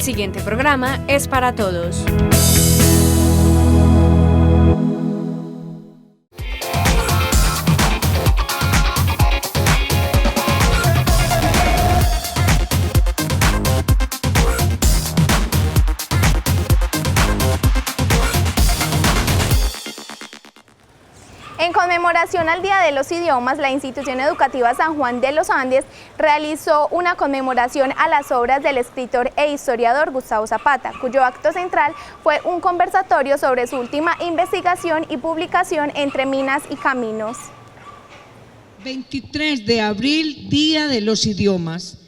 siguiente programa es para todos. En conmemoración al Día de los Idiomas, la Institución Educativa San Juan de los Andes realizó una conmemoración a las obras del escritor e historiador Gustavo Zapata, cuyo acto central fue un conversatorio sobre su última investigación y publicación Entre Minas y Caminos. 23 de abril, Día de los Idiomas.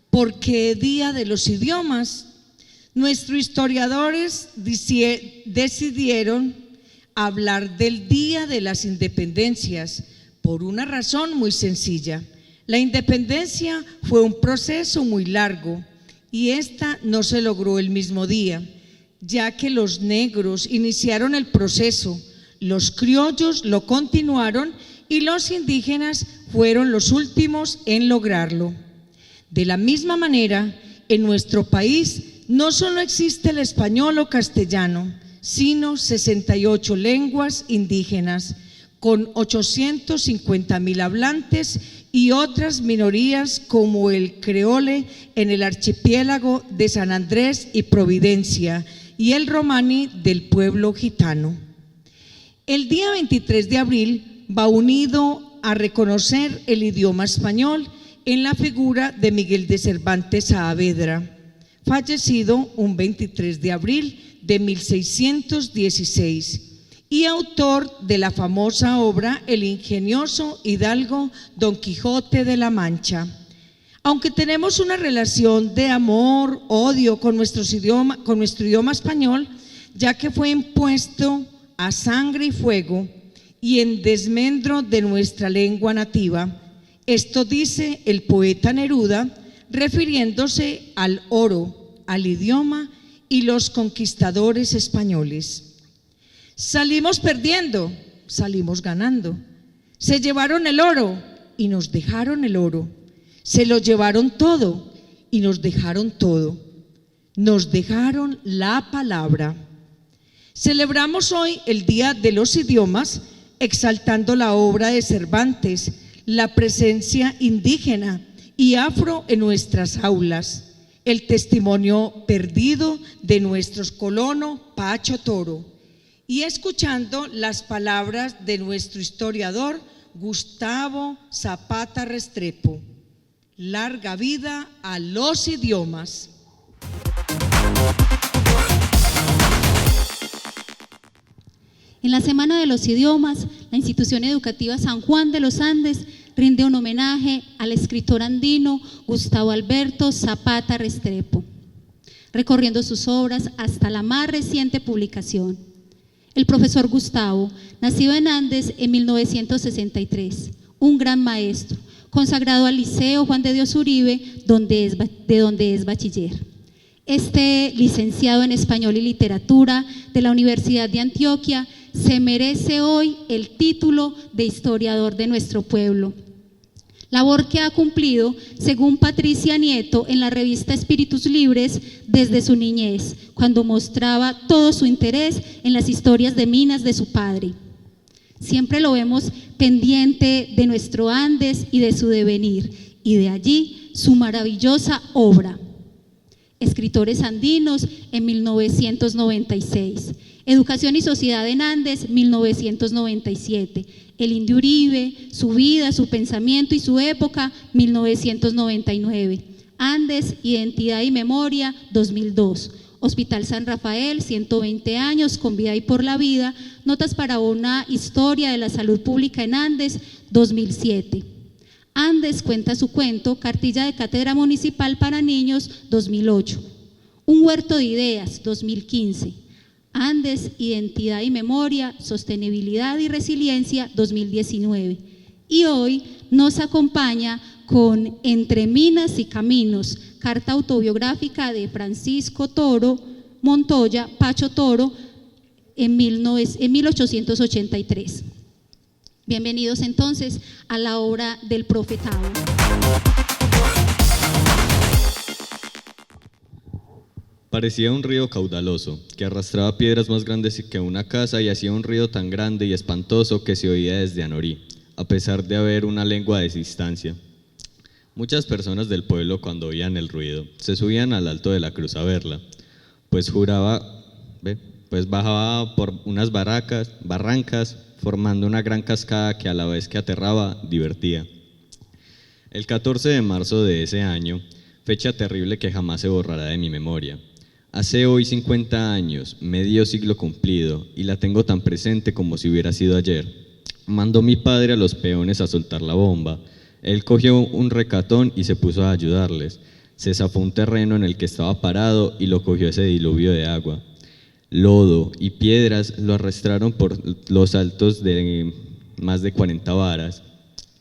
¿Por qué Día de los Idiomas? Nuestros historiadores decidieron hablar del Día de las Independencias por una razón muy sencilla. La independencia fue un proceso muy largo y esta no se logró el mismo día, ya que los negros iniciaron el proceso, los criollos lo continuaron y los indígenas fueron los últimos en lograrlo. De la misma manera, en nuestro país no solo existe el español o castellano, sino 68 lenguas indígenas, con 850.000 hablantes y otras minorías como el creole en el archipiélago de San Andrés y Providencia y el romaní del pueblo gitano. El día 23 de abril va unido a reconocer el idioma español en la figura de Miguel de Cervantes Saavedra, fallecido un 23 de abril de 1616 y autor de la famosa obra El ingenioso hidalgo Don Quijote de la Mancha. Aunque tenemos una relación de amor, odio con nuestro idioma español, ya que fue impuesto a sangre y fuego y en desmedro de nuestra lengua nativa, esto dice el poeta Neruda, refiriéndose al oro, al idioma y los conquistadores españoles. Salimos perdiendo, salimos ganando. Se llevaron el oro y nos dejaron el oro. Se lo llevaron todo y nos dejaron todo. Nos dejaron la palabra. Celebramos hoy el Día de los Idiomas, exaltando la obra de Cervantes, la presencia indígena y afro en nuestras aulas, el testimonio perdido de nuestros colonos Pacho Toro y escuchando las palabras de nuestro historiador Gustavo Zapata Restrepo. Larga vida a los idiomas. En la Semana de los Idiomas, la Institución Educativa San Juan de los Andes rinde un homenaje al escritor andino Gustavo Alberto Zapata Restrepo, recorriendo sus obras hasta la más reciente publicación. El profesor Gustavo, nacido en Andes en 1963, un gran maestro, consagrado al Liceo Juan de Dios Uribe, de donde es bachiller. Este licenciado en Español y Literatura de la Universidad de Antioquia se merece hoy el título de historiador de nuestro pueblo. Labor que ha cumplido, según Patricia Nieto, en la revista Espíritus Libres desde su niñez, cuando mostraba todo su interés en las historias de minas de su padre. Siempre lo vemos pendiente de nuestro Andes y de su devenir, y de allí su maravillosa obra. Escritores andinos en 1996, Educación y Sociedad en Andes, 1997, El Indio Uribe, su vida, su pensamiento y su época, 1999, Andes, Identidad y Memoria, 2002, Hospital San Rafael, 120 años, con vida y por la vida, Notas para una historia de la salud pública en Andes, 2007. Andes cuenta su cuento, Cartilla de Cátedra Municipal para Niños, 2008. Un huerto de ideas, 2015. Andes, Identidad y Memoria, Sostenibilidad y Resiliencia, 2019. Y hoy nos acompaña con Entre Minas y Caminos, carta autobiográfica de Francisco Toro Montoya, Pacho Toro, en 1883. Bienvenidos entonces a la obra del profetado. Parecía un río caudaloso, que arrastraba piedras más grandes que una casa y hacía un ruido tan grande y espantoso que se oía desde Anorí, a pesar de haber una lengua de distancia. Muchas personas del pueblo, cuando oían el ruido, se subían al alto de la cruz a verla, pues bajaba por unas barrancas, formando una gran cascada que a la vez que aterraba, divertía. El 14 de marzo de ese año, fecha terrible que jamás se borrará de mi memoria. Hace hoy 50 años, medio siglo cumplido, y la tengo tan presente como si hubiera sido ayer. Mandó mi padre a los peones a soltar la bomba. Él cogió un recatón y se puso a ayudarles. Se zafó un terreno en el que estaba parado y lo cogió ese diluvio de agua. Lodo y piedras lo arrastraron por los altos de más de 40 varas,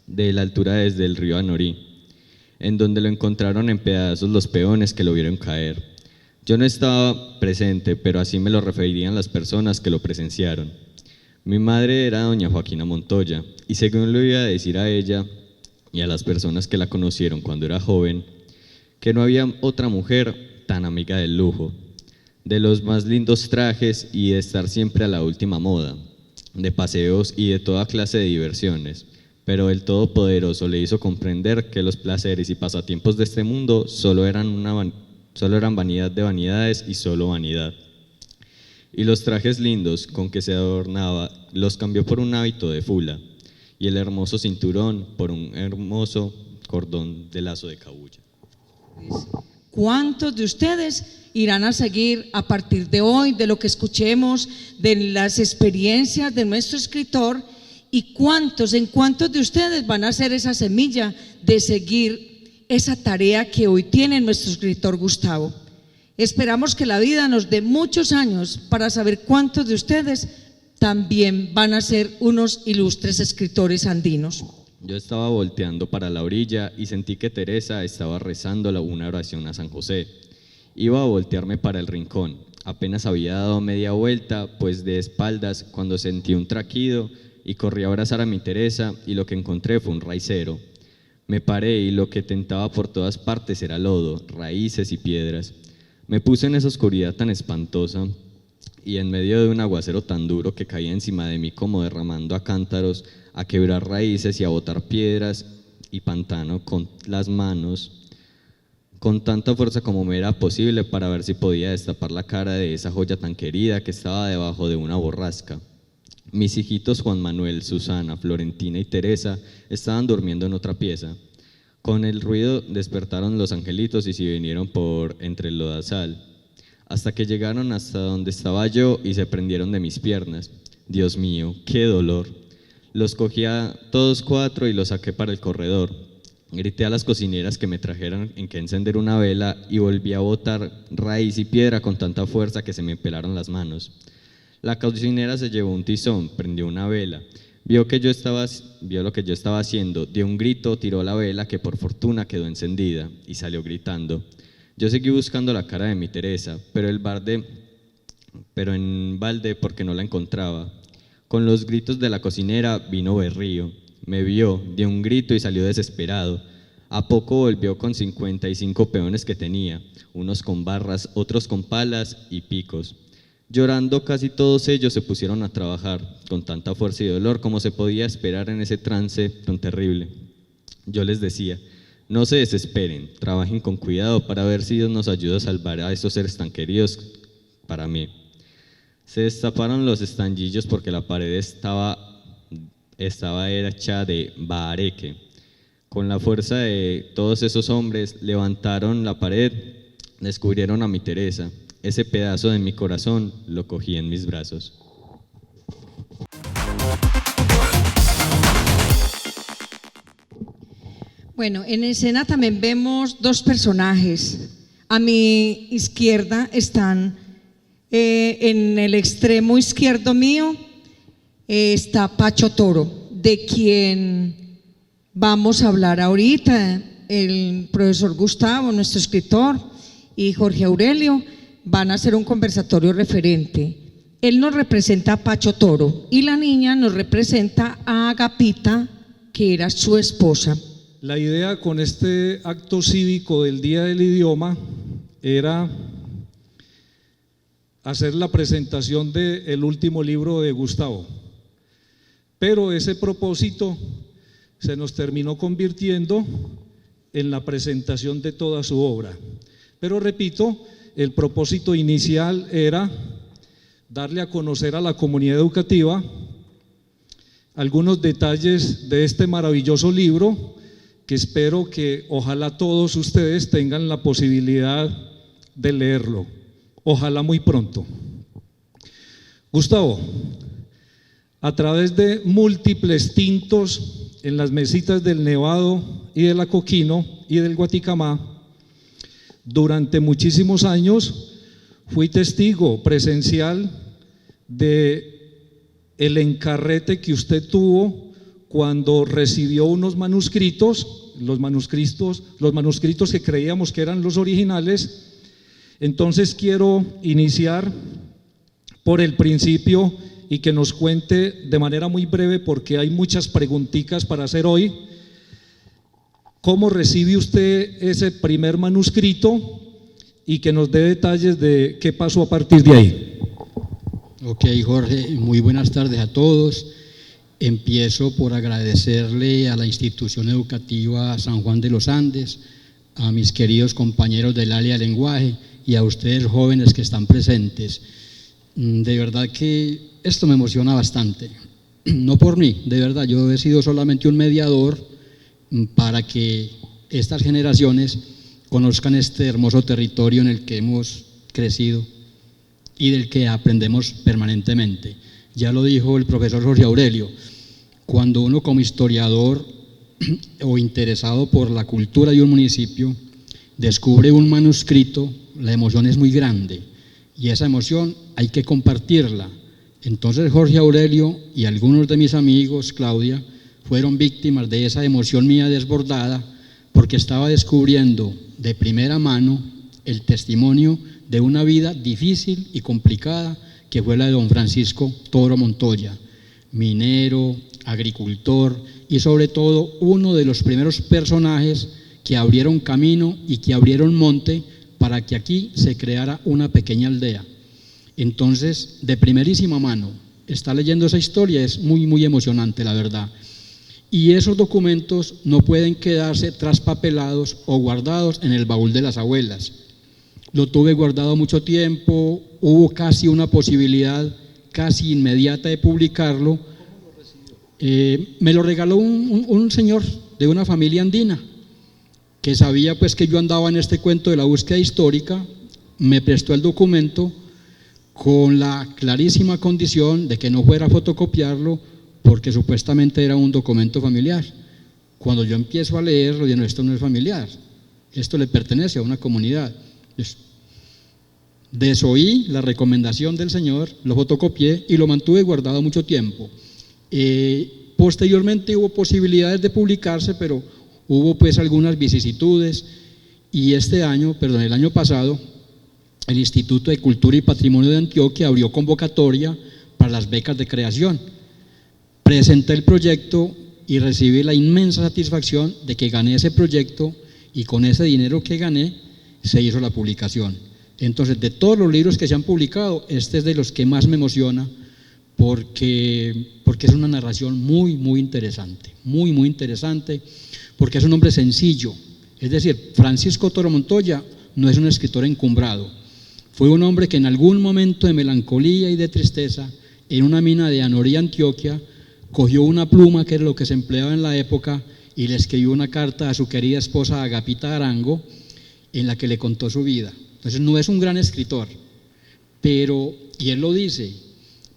de la altura desde el río Anorí, en donde lo encontraron en pedazos los peones que lo vieron caer. Yo no estaba presente, pero así me lo referían las personas que lo presenciaron. Mi madre era doña Joaquina Montoya, y según le iba a decir a ella y a las personas que la conocieron cuando era joven, que no había otra mujer tan amiga del lujo, de los más lindos trajes y de estar siempre a la última moda, de paseos y de toda clase de diversiones. Pero el Todopoderoso le hizo comprender que los placeres y pasatiempos de este mundo solo eran vanidad de vanidades y solo vanidad. Y los trajes lindos con que se adornaba los cambió por un hábito de fula, y el hermoso cinturón por un hermoso cordón de lazo de cabuya. ¿Cuántos de ustedes irán a seguir a partir de hoy, de lo que escuchemos, de las experiencias de nuestro escritor? ¿Y en cuántos de ustedes van a hacer esa semilla de seguir esa tarea que hoy tiene nuestro escritor Gustavo? Esperamos que la vida nos dé muchos años para saber cuántos de ustedes también van a ser unos ilustres escritores andinos. Yo estaba volteando para la orilla y sentí que Teresa estaba rezando una oración a San José. Iba a voltearme para el rincón. Apenas había dado media vuelta, pues de espaldas, cuando sentí un traquido y corrí a abrazar a mi Teresa, y lo que encontré fue un raicero. Me paré y lo que tentaba por todas partes era lodo, raíces y piedras. Me puse en esa oscuridad tan espantosa y en medio de un aguacero tan duro que caía encima de mí como derramando a cántaros, a quebrar raíces y a botar piedras y pantano con las manos, con tanta fuerza como me era posible para ver si podía destapar la cara de esa joya tan querida que estaba debajo de una borrasca. Mis hijitos Juan Manuel, Susana, Florentina y Teresa estaban durmiendo en otra pieza. Con el ruido despertaron los angelitos y se vinieron por entre el lodazal, hasta que llegaron hasta donde estaba yo y se prendieron de mis piernas. Dios mío, qué dolor. Los cogí a todos cuatro y los saqué para el corredor. Grité a las cocineras que me trajeran en que encender una vela y volví a botar raíz y piedra con tanta fuerza que se me pelaron las manos. La cocinera se llevó un tizón, prendió una vela, vio lo que yo estaba haciendo, dio un grito, tiró la vela que por fortuna quedó encendida y salió gritando. Yo seguí buscando la cara de mi Teresa, pero en balde porque no la encontraba. Con los gritos de la cocinera vino Berrío, me vio, dio un grito y salió desesperado. A poco volvió con 55 peones que tenía, unos con barras, otros con palas y picos. Llorando casi todos ellos se pusieron a trabajar, con tanta fuerza y dolor como se podía esperar en ese trance tan terrible. Yo les decía, no se desesperen, trabajen con cuidado para ver si Dios nos ayuda a salvar a esos seres tan queridos para mí. Se destaparon los estanquillos porque la pared estaba hecha de bahareque. Con la fuerza de todos esos hombres levantaron la pared, descubrieron a mi Teresa. Ese pedazo de mi corazón lo cogí en mis brazos. Bueno, en escena también vemos dos personajes. A mi izquierda están, en el extremo izquierdo mío, está Pacho Toro, de quien vamos a hablar ahorita. El profesor Gustavo, nuestro escritor, y Jorge Aurelio van a hacer un conversatorio referente. Él nos representa a Pacho Toro y la niña nos representa a Agapita, que era su esposa. La idea con este acto cívico del Día del Idioma era hacer la presentación del último libro de Gustavo, pero ese propósito se nos terminó convirtiendo en la presentación de toda su obra. Pero repito, el propósito inicial era darle a conocer a la comunidad educativa algunos detalles de este maravilloso libro, que espero que ojalá todos ustedes tengan la posibilidad de leerlo, ojalá muy pronto. Gustavo, a través de múltiples tintos en las mesitas del Nevado y del Acoquino y del Guaticamá, durante muchísimos años fui testigo presencial de el encarrete que usted tuvo cuando recibió unos manuscritos, los manuscritos que creíamos que eran los originales. Entonces quiero iniciar por el principio y que nos cuente de manera muy breve, porque hay muchas preguntitas para hacer hoy. ¿Cómo recibe usted ese primer manuscrito? Y que nos dé detalles de qué pasó a partir de ahí. Ok, Jorge, muy buenas tardes a todos. Empiezo por agradecerle a la institución educativa San Juan de los Andes, a mis queridos compañeros del área de lenguaje y a ustedes jóvenes que están presentes. De verdad que esto me emociona bastante, no por mí, de verdad, yo he sido solamente un mediador para que estas generaciones conozcan este hermoso territorio en el que hemos crecido y del que aprendemos permanentemente. Ya lo dijo el profesor Jorge Aurelio, cuando uno como historiador o interesado por la cultura de un municipio descubre un manuscrito, la emoción es muy grande y esa emoción hay que compartirla. Entonces Jorge Aurelio y algunos de mis amigos, Claudia, fueron víctimas de esa emoción mía desbordada, porque estaba descubriendo de primera mano el testimonio de una vida difícil y complicada que fue la de don Francisco Toro Montoya, minero, agricultor y sobre todo uno de los primeros personajes que abrieron camino y que abrieron monte para que aquí se creara una pequeña aldea. Entonces, de primerísima mano, está leyendo esa historia, es muy, muy emocionante, la verdad. Y esos documentos no pueden quedarse traspapelados o guardados en el baúl de las abuelas. Lo tuve guardado mucho tiempo, hubo casi una posibilidad casi inmediata de publicarlo. Me lo regaló un señor de una familia andina, que sabía pues que yo andaba en este cuento de la búsqueda histórica, me prestó el documento con la clarísima condición de que no fuera a fotocopiarlo, porque supuestamente era un documento familiar. Cuando yo empiezo a leerlo, digo, no, esto no es familiar, esto le pertenece a una comunidad. Desoí la recomendación del señor, lo fotocopié y lo mantuve guardado mucho tiempo. Posteriormente hubo posibilidades de publicarse, pero hubo pues algunas vicisitudes y el año pasado, el Instituto de Cultura y Patrimonio de Antioquia abrió convocatoria para las becas de creación. Presenté el proyecto y recibí la inmensa satisfacción de que gané ese proyecto y con ese dinero que gané se hizo la publicación. Entonces, de todos los libros que se han publicado, este es de los que más me emociona porque es una narración muy, muy interesante, porque es un hombre sencillo. Es decir, Francisco Toro Montoya no es un escritor encumbrado, fue un hombre que en algún momento de melancolía y de tristeza, en una mina de Anorí, Antioquia, cogió una pluma, que era lo que se empleaba en la época, y le escribió una carta a su querida esposa Agapita Arango, en la que le contó su vida. Entonces no es un gran escritor, pero, y él lo dice,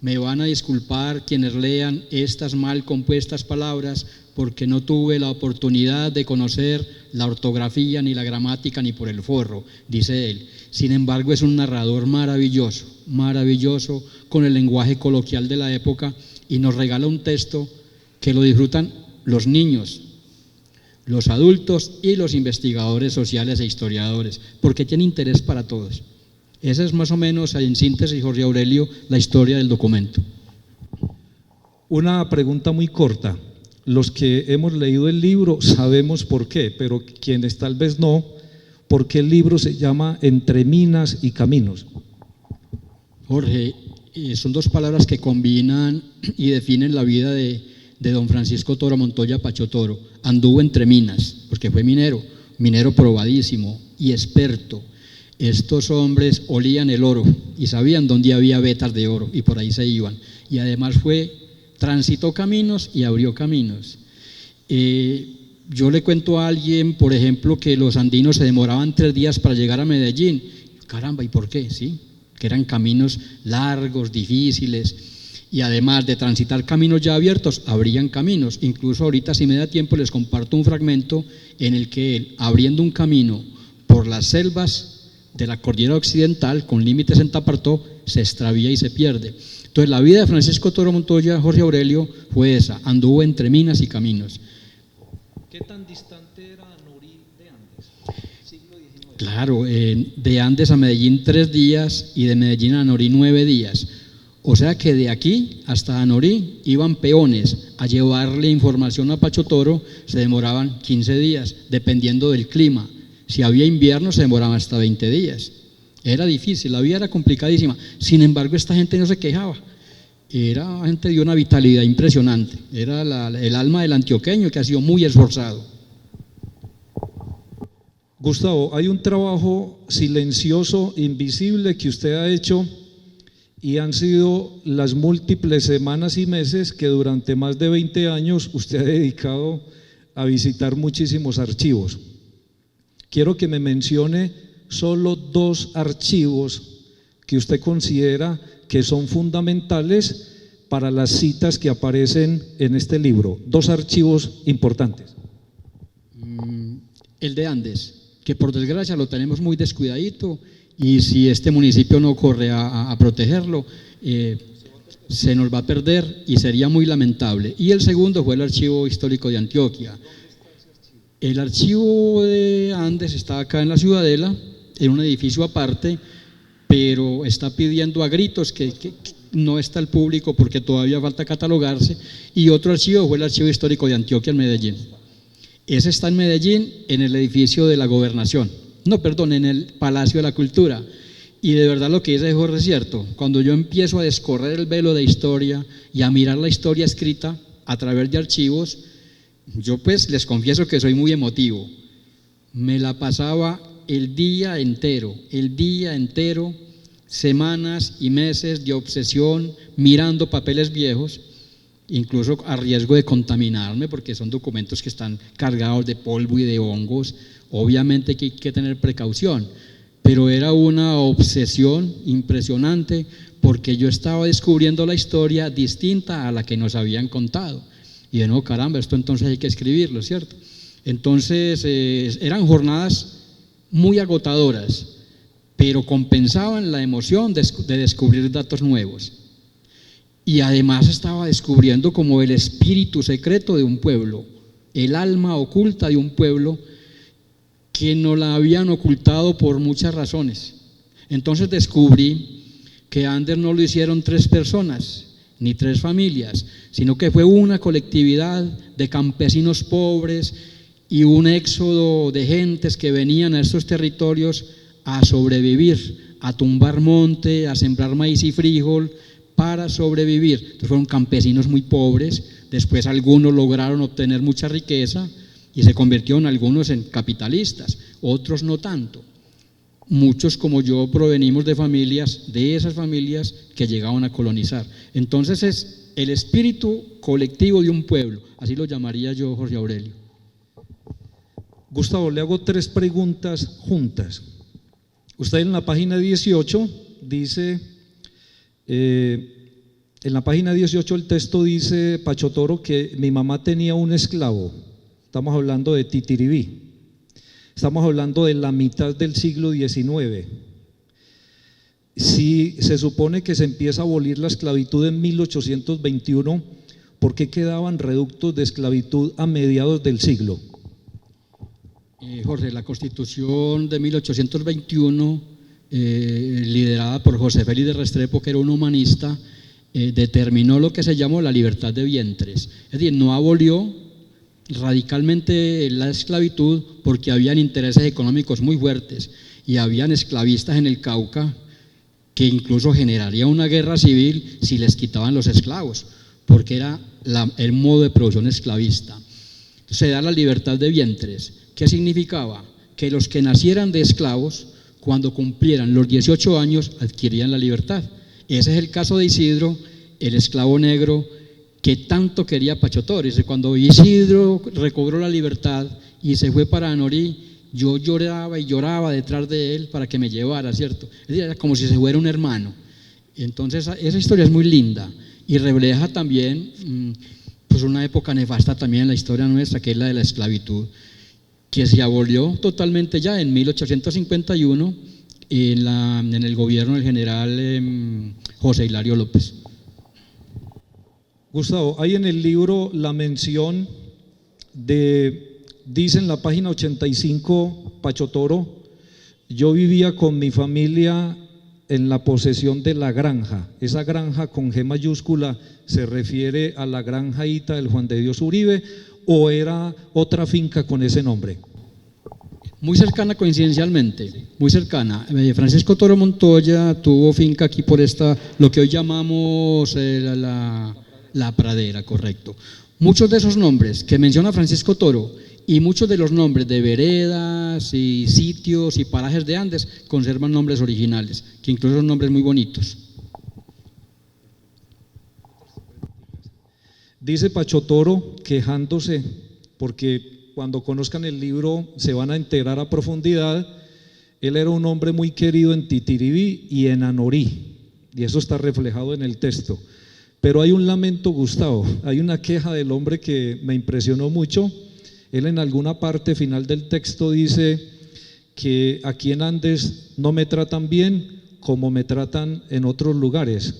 me van a disculpar quienes lean estas mal compuestas palabras, porque no tuve la oportunidad de conocer la ortografía ni la gramática ni por el forro, dice él. Sin embargo, es un narrador maravilloso, con el lenguaje coloquial de la época, y nos regala un texto que lo disfrutan los niños, los adultos y los investigadores sociales e historiadores, porque tiene interés para todos. Esa es más o menos, en síntesis, Jorge Aurelio, la historia del documento. Una pregunta muy corta. Los que hemos leído el libro sabemos por qué, pero quienes tal vez no, ¿por qué el libro se llama Entre Minas y Caminos? Jorge, son dos palabras que combinan y definen la vida de don Francisco Toro Montoya Pacho Toro. Anduvo entre minas, porque fue minero probadísimo y experto. Estos hombres olían el oro y sabían dónde había vetas de oro y por ahí se iban. Y además transitó caminos y abrió caminos. Yo le cuento a alguien, por ejemplo, que los andinos se demoraban 3 días para llegar a Medellín. Caramba, ¿y por qué? Sí, que eran caminos largos, difíciles, y además de transitar caminos ya abiertos, abrían caminos. Incluso ahorita, si me da tiempo, les comparto un fragmento en el que él, abriendo un camino por las selvas de la cordillera occidental, con límites en Tapartó, se extravía y se pierde. Entonces, la vida de Francisco Toro Montoya, Jorge Aurelio, fue esa: anduvo entre minas y caminos. ¿Qué tan distante era Anorí de Andes? Siglo XIX. Claro, de Andes a Medellín 3 días y de Medellín a Anorí 9 días. O sea que de aquí hasta Anorí iban peones a llevarle información a Pacho Toro, se demoraban 15 días, dependiendo del clima. Si había invierno se demoraban hasta 20 días. Era difícil, la vida era complicadísima. Sin embargo, esta gente no se quejaba. Era gente de una vitalidad impresionante. Era el alma del antioqueño, que ha sido muy esforzado. Gustavo, hay un trabajo silencioso, invisible que usted ha hecho, y han sido las múltiples semanas y meses que durante más de 20 años usted ha dedicado a visitar muchísimos archivos. Quiero que me mencione solo 2 archivos que usted considera que son fundamentales para las citas que aparecen en este libro. 2 archivos importantes. El de Andes, que por desgracia lo tenemos muy descuidadito, y si este municipio no corre a protegerlo, se nos va a perder y sería muy lamentable. Y el segundo fue el Archivo Histórico de Antioquia. El archivo de Andes está acá en la Ciudadela, en un edificio aparte, pero está pidiendo a gritos que no está al público porque todavía falta catalogarse. Y otro archivo fue el Archivo Histórico de Antioquia en Medellín. Ese está en Medellín, en el edificio de la Gobernación. No, perdón, en el Palacio de la Cultura. Y de verdad lo que dice Jorge es cierto. Cuando yo empiezo a descorrer el velo de historia y a mirar la historia escrita a través de archivos, yo pues les confieso que soy muy emotivo. Me la pasaba el día entero, semanas y meses de obsesión mirando papeles viejos, incluso a riesgo de contaminarme porque son documentos que están cargados de polvo y de hongos. Obviamente que hay que tener precaución, pero era una obsesión impresionante porque yo estaba descubriendo la historia distinta a la que nos habían contado. Y de nuevo, caramba, esto entonces hay que escribirlo, ¿cierto? Entonces eran jornadas muy agotadoras, pero compensaban la emoción de descubrir datos nuevos. Y además estaba descubriendo como el espíritu secreto de un pueblo, el alma oculta de un pueblo que no la habían ocultado por muchas razones. Entonces descubrí que Andes no lo hicieron 3 personas, ni 3 familias, sino que fue una colectividad de campesinos pobres y un éxodo de gentes que venían a estos territorios a sobrevivir, a tumbar monte, a sembrar maíz y frijol para sobrevivir. Entonces fueron campesinos muy pobres, después algunos lograron obtener mucha riqueza y se convirtieron algunos en capitalistas, otros no tanto. Muchos como yo provenimos de esas familias que llegaban a colonizar. Entonces es el espíritu colectivo de un pueblo, así lo llamaría yo, Jorge Aurelio. Gustavo, le hago 3 preguntas juntas. Usted en la página 18 dice, en la página 18 el texto dice, Pacho Toro, que mi mamá tenía un esclavo. Estamos hablando de Titiribí. Estamos hablando de la mitad del siglo XIX. Si se supone que se empieza a abolir la esclavitud en 1821, ¿por qué quedaban reductos de esclavitud a mediados del siglo? Jorge, la Constitución de 1821, liderada por José Félix de Restrepo, que era un humanista, determinó lo que se llamó la libertad de vientres. Es decir, no abolió radicalmente la esclavitud porque habían intereses económicos muy fuertes y habían esclavistas en el Cauca que incluso generaría una guerra civil si les quitaban los esclavos, porque era el modo de producción esclavista. Se da la libertad de vientres. ¿Qué significaba? Que los que nacieran de esclavos, cuando cumplieran los 18 años, adquirían la libertad. Ese es el caso de Isidro, el esclavo negro que tanto quería Pacho Toro. Dice, cuando Isidro recobró la libertad y se fue para Anorí, yo lloraba y lloraba detrás de él para que me llevara, ¿cierto? Es decir, era como si se fuera un hermano. Entonces, esa historia es muy linda y refleja también pues una época nefasta también en la historia nuestra, que es la de la esclavitud, que se abolió totalmente ya en 1851 en el gobierno del general José Hilario López. Gustavo, hay en el libro la mención dice en la página 85, Pacho Toro, yo vivía con mi familia en la posesión de la granja. Esa granja con G mayúscula se refiere a la granjaíta del Juan de Dios Uribe, ¿o era otra finca con ese nombre? Muy cercana coincidencialmente, muy cercana. Francisco Toro Montoya tuvo finca aquí por lo que hoy llamamos la Pradera, correcto. Muchos de esos nombres que menciona Francisco Toro y muchos de los nombres de veredas y sitios y parajes de Andes conservan nombres originales, que incluso son nombres muy bonitos. Dice Pacho Toro, quejándose, porque cuando conozcan el libro se van a enterar a profundidad, él era un hombre muy querido en Titiribí y en Anorí, y eso está reflejado en el texto. Pero hay un lamento, Gustavo, hay una queja del hombre que me impresionó mucho. Él en alguna parte final del texto dice que aquí en Andes no me tratan bien como me tratan en otros lugares.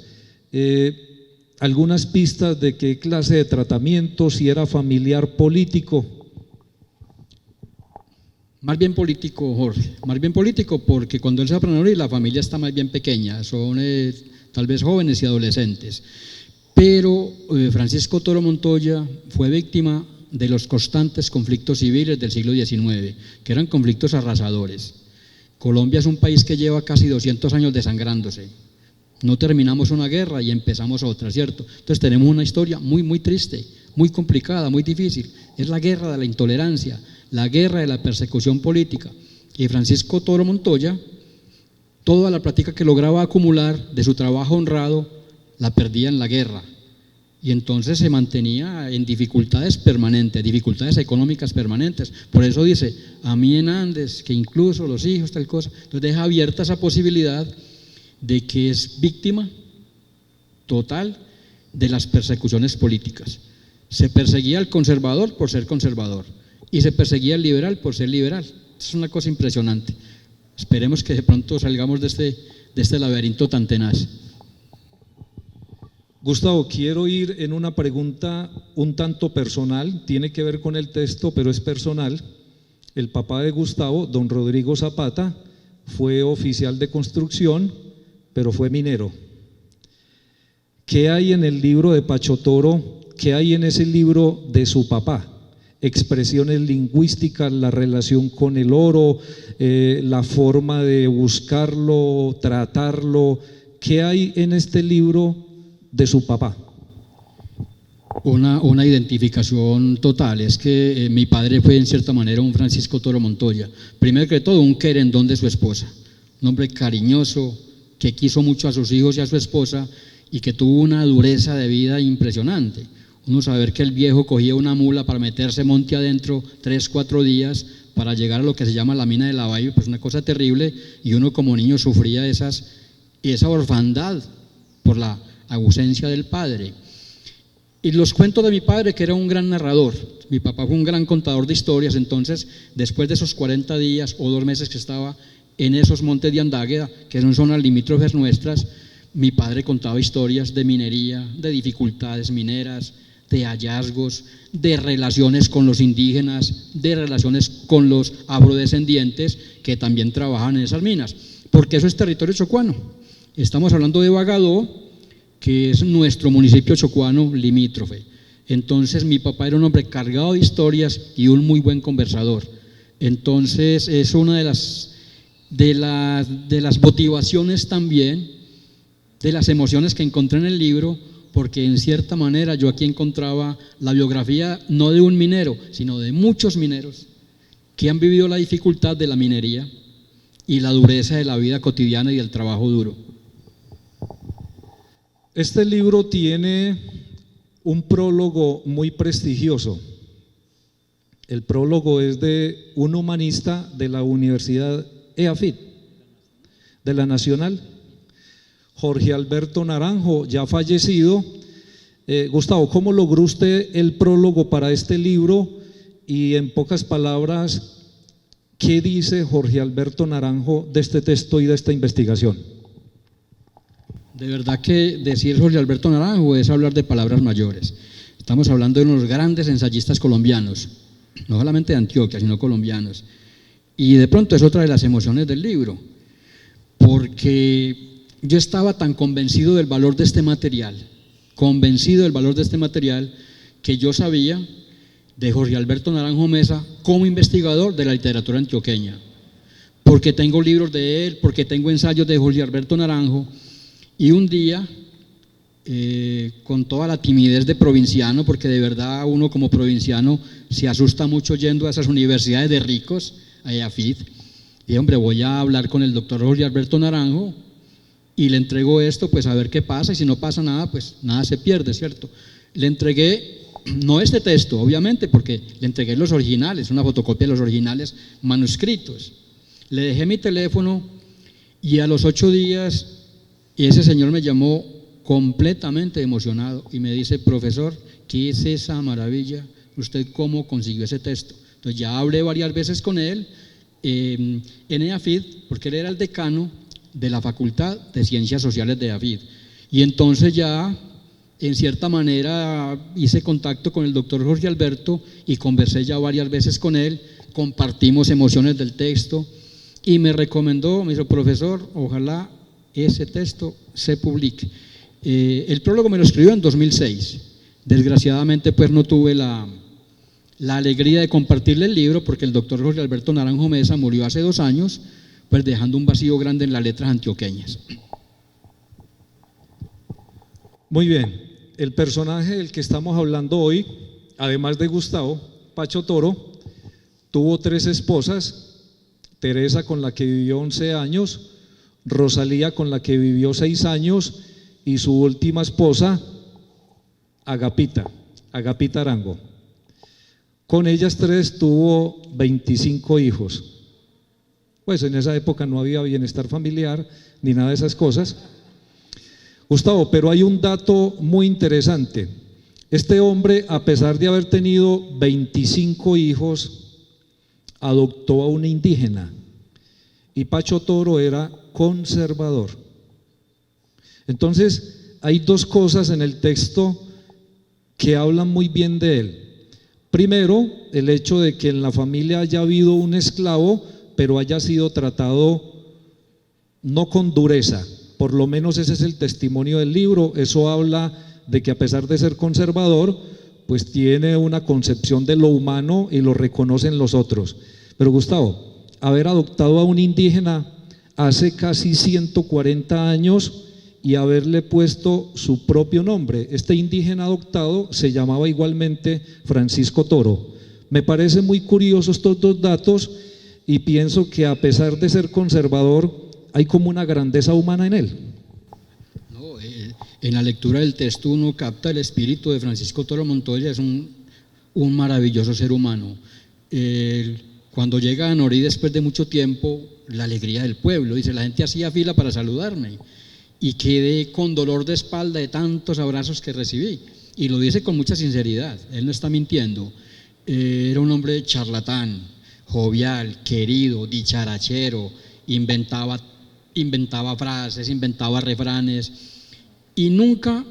Algunas pistas de qué clase de tratamiento, si era familiar, político. Más bien político, Jorge, más bien político, porque cuando él se va a Anorí la familia está más bien pequeña, son tal vez jóvenes y adolescentes. Pero Francisco Toro Montoya fue víctima de los constantes conflictos civiles del siglo XIX, que eran conflictos arrasadores. Colombia es un país que lleva casi 200 años desangrándose. No terminamos una guerra y empezamos otra, ¿cierto? Entonces tenemos una historia muy, muy triste, muy complicada, muy difícil. Es la guerra de la intolerancia, la guerra de la persecución política. Y Francisco Toro Montoya, toda la práctica que lograba acumular de su trabajo honrado, la perdía en la guerra. Y entonces se mantenía en dificultades permanentes, dificultades económicas permanentes. Por eso dice, a mí en Andes, que incluso los hijos, tal cosa. Entonces deja abierta esa posibilidad de que es víctima total de las persecuciones políticas. Se perseguía al conservador por ser conservador y se perseguía al liberal por ser liberal. Es una cosa impresionante. Esperemos que de pronto salgamos de este laberinto tan tenaz. Gustavo, quiero ir en una pregunta un tanto personal, tiene que ver con el texto, pero es personal. El papá de Gustavo, don Rodrigo Zapata, fue oficial de construcción, pero fue minero. ¿Qué hay en el libro de Pacho Toro? ¿Qué hay en ese libro de su papá? Expresiones lingüísticas, la relación con el oro, la forma de buscarlo, tratarlo. ¿Qué hay en este libro de su papá? Una identificación total, es que mi padre fue en cierta manera un Francisco Toro Montoya, primero que todo un querendón de su esposa, un hombre cariñoso que quiso mucho a sus hijos y a su esposa y que tuvo una dureza de vida impresionante. Uno saber que el viejo cogía una mula para meterse monte adentro 3-4 días para llegar a lo que se llama la mina de Lavalle, pues una cosa terrible, y uno como niño sufría esa orfandad por la ausencia del padre. Y los cuentos de mi padre, que era un gran narrador, mi papá fue un gran contador de historias, entonces después de esos 40 días o 2 meses que estaba en esos montes de Andágueda, que son zonas limítrofes nuestras, mi padre contaba historias de minería, de dificultades mineras, de hallazgos, de relaciones con los indígenas, de relaciones con los afrodescendientes que también trabajan en esas minas, porque eso es territorio chocuano. Estamos hablando de Bagadó, que es nuestro municipio chocuano limítrofe. Entonces mi papá era un hombre cargado de historias y un muy buen conversador. Entonces es una de las motivaciones también de las emociones que encontré en el libro, porque en cierta manera yo aquí encontraba la biografía no de un minero, sino de muchos mineros que han vivido la dificultad de la minería y la dureza de la vida cotidiana y del trabajo duro. Este libro tiene un prólogo muy prestigioso. El prólogo es de un humanista de la Universidad EAFIT, de la Nacional, Jorge Alberto Naranjo, ya fallecido. Gustavo, ¿cómo logró usted el prólogo para este libro? Y en pocas palabras, ¿qué dice Jorge Alberto Naranjo de este texto y de esta investigación? De verdad que decir Jorge Alberto Naranjo es hablar de palabras mayores. Estamos hablando de unos grandes ensayistas colombianos, no solamente de Antioquia, sino colombianos. Y de pronto es otra de las emociones del libro, porque yo estaba tan convencido del valor de este material, que yo sabía de Jorge Alberto Naranjo Mesa como investigador de la literatura antioqueña, porque tengo libros de él, porque tengo ensayos de Jorge Alberto Naranjo, y un día, con toda la timidez de provinciano, porque de verdad uno como provinciano se asusta mucho yendo a esas universidades de ricos, a EAFIT, y hombre, voy a hablar con el doctor Jorge Alberto Naranjo y le entrego esto, pues a ver qué pasa, y si no pasa nada, pues nada se pierde, ¿cierto? Le entregué, no este texto, obviamente, porque le entregué los originales, una fotocopia de los originales manuscritos. Le dejé mi teléfono y a los 8 días ese señor me llamó completamente emocionado y me dice: profesor, ¿qué es esa maravilla? ¿Usted cómo consiguió ese texto? Entonces ya hablé varias veces con él en EAFIT, porque él era el decano de la Facultad de Ciencias Sociales de EAFIT, y entonces ya en cierta manera hice contacto con el doctor Jorge Alberto y conversé ya varias veces con él, compartimos emociones del texto y me recomendó, me dijo: profesor, ojalá ese texto se publique. El prólogo me lo escribió en 2006, desgraciadamente pues no tuve la alegría de compartirle el libro, porque el doctor Jorge Alberto Naranjo Mesa murió hace 2 años, pues dejando un vacío grande en las letras antioqueñas. Muy bien, el personaje del que estamos hablando hoy, además de Gustavo, Pacho Toro, tuvo 3 esposas: Teresa, con la que vivió 11 años, Rosalía, con la que vivió 6 años, y su última esposa, Agapita Arango. Con ellas 3 tuvo 25 hijos. Pues en esa época no había bienestar familiar ni nada de esas cosas. Gustavo, pero hay un dato muy interesante. Este hombre, a pesar de haber tenido 25 hijos, adoptó a una indígena, y Pacho Toro era conservador. Entonces, hay 2 cosas en el texto que hablan muy bien de él. Primero, el hecho de que en la familia haya habido un esclavo, pero haya sido tratado no con dureza, por lo menos ese es el testimonio del libro. Eso habla de que, a pesar de ser conservador, pues tiene una concepción de lo humano y lo reconocen los otros. Pero Gustavo, haber adoptado a un indígena hace casi 140 años y haberle puesto su propio nombre, este indígena adoptado se llamaba igualmente Francisco Toro. Me parece muy curioso estos 2 datos, y pienso que, a pesar de ser conservador, hay como una grandeza humana en él. No, en la lectura del texto uno capta el espíritu de Francisco Toro Montoya. Es un maravilloso ser humano. Cuando llega a Norí después de mucho tiempo, la alegría del pueblo, dice: la gente hacía fila para saludarme y quedé con dolor de espalda de tantos abrazos que recibí, y lo dice con mucha sinceridad, él no está mintiendo. Era un hombre charlatán, jovial, querido, dicharachero, inventaba frases, inventaba refranes, y nunca,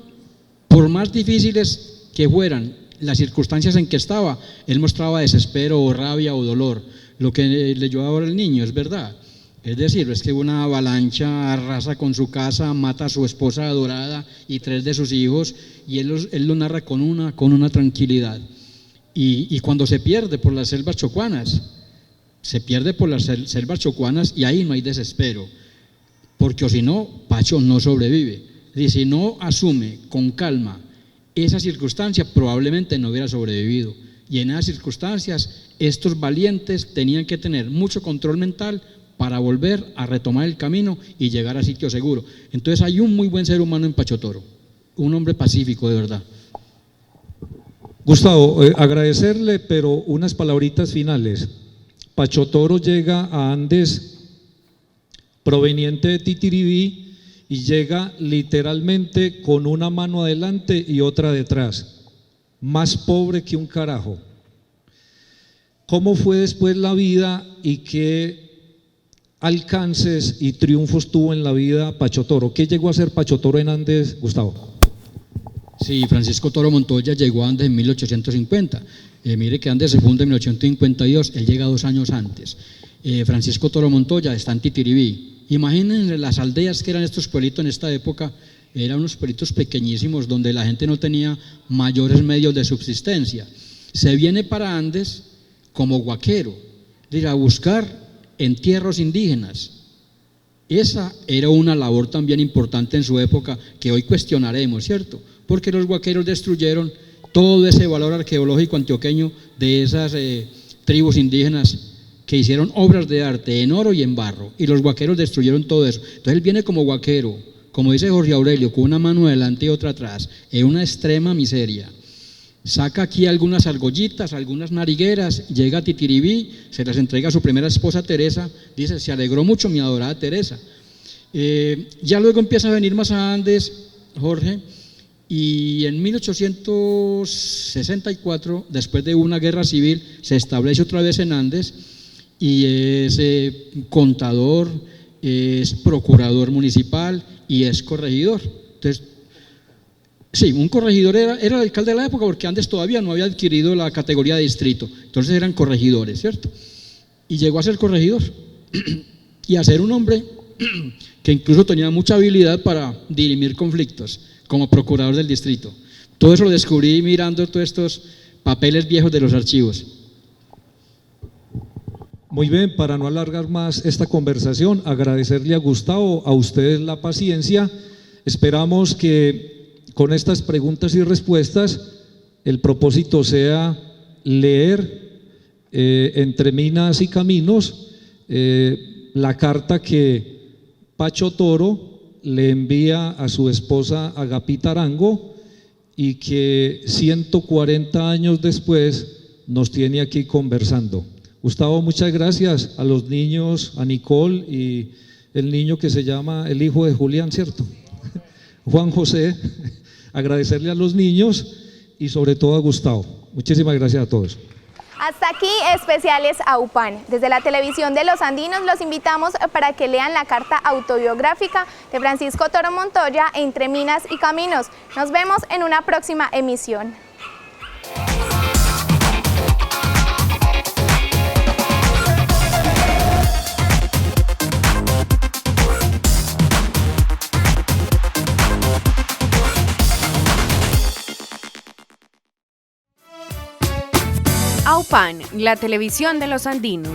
por más difíciles que fueran las circunstancias en que estaba, él mostraba desespero o rabia o dolor. Lo que leyó ahora el niño es verdad. Es decir, es que una avalancha arrasa con su casa, mata a su esposa adorada y 3 de sus hijos, y él lo narra con una tranquilidad. Y cuando se pierde por las selvas chocuanas, y ahí no hay desespero, porque o si no, Pacho no sobrevive. Y si no asume con calma esa circunstancia, probablemente no hubiera sobrevivido. Y en esas circunstancias, estos valientes tenían que tener mucho control mental para volver a retomar el camino y llegar a sitio seguro. Entonces hay un muy buen ser humano en Pachotoro, un hombre pacífico de verdad. Gustavo, agradecerle, pero unas palabritas finales. Pachotoro llega a Andes proveniente de Titiribí y llega literalmente con una mano adelante y otra detrás, más pobre que un carajo. ¿Cómo fue después la vida y qué alcances y triunfos tuvo en la vida Pachotoro? ¿Qué llegó a ser Pachotoro en Andes, Gustavo? Sí, Francisco Toro Montoya llegó a Andes en 1850. Mire que Andes se funda en 1852, él llega 2 años antes. Francisco Toro Montoya está en Titiribí. Imagínense las aldeas que eran estos pueblitos en esta época, eran unos pueblitos pequeñísimos donde la gente no tenía mayores medios de subsistencia. Se viene para Andes como guaquero, ir a buscar entierros indígenas. Esa era una labor también importante en su época que hoy cuestionaremos, ¿cierto? Porque los guaqueros destruyeron todo ese valor arqueológico antioqueño de esas tribus indígenas que hicieron obras de arte en oro y en barro, y los guaqueros destruyeron todo eso. Entonces él viene como guaquero, como dice Jorge Aurelio, con una mano adelante y otra atrás, en una extrema miseria. Saca aquí algunas argollitas, algunas narigueras, llega a Titiribí, se las entrega a su primera esposa Teresa, dice, se alegró mucho mi adorada Teresa. Ya luego empieza a venir más a Andes, Jorge, y en 1864, después de una guerra civil, se establece otra vez en Andes y es contador, es procurador municipal y es corregidor. Entonces, sí, un corregidor era el alcalde de la época porque Andes todavía no había adquirido la categoría de distrito, entonces eran corregidores, ¿cierto? Y llegó a ser corregidor y a ser un hombre que incluso tenía mucha habilidad para dirimir conflictos como procurador del distrito. Todo eso lo descubrí mirando todos estos papeles viejos de los archivos. Muy bien, para no alargar más esta conversación, agradecerle a Gustavo, a ustedes la paciencia. Esperamos que con estas preguntas y respuestas el propósito sea leer entre minas y caminos la carta que Pachotoro le envía a su esposa Agapita Arango y que 140 años después nos tiene aquí conversando. Gustavo, muchas gracias. A los niños, a Nicole y el niño que se llama el hijo de Julián, ¿cierto? Juan José, agradecerle a los niños y sobre todo a Gustavo. Muchísimas gracias a todos. Hasta aquí especiales a UPAN. Desde la televisión de Los Andinos los invitamos para que lean la carta autobiográfica de Francisco Toro Montoya, Entre Minas y Caminos. Nos vemos en una próxima emisión. AUPAN, la televisión de los andinos.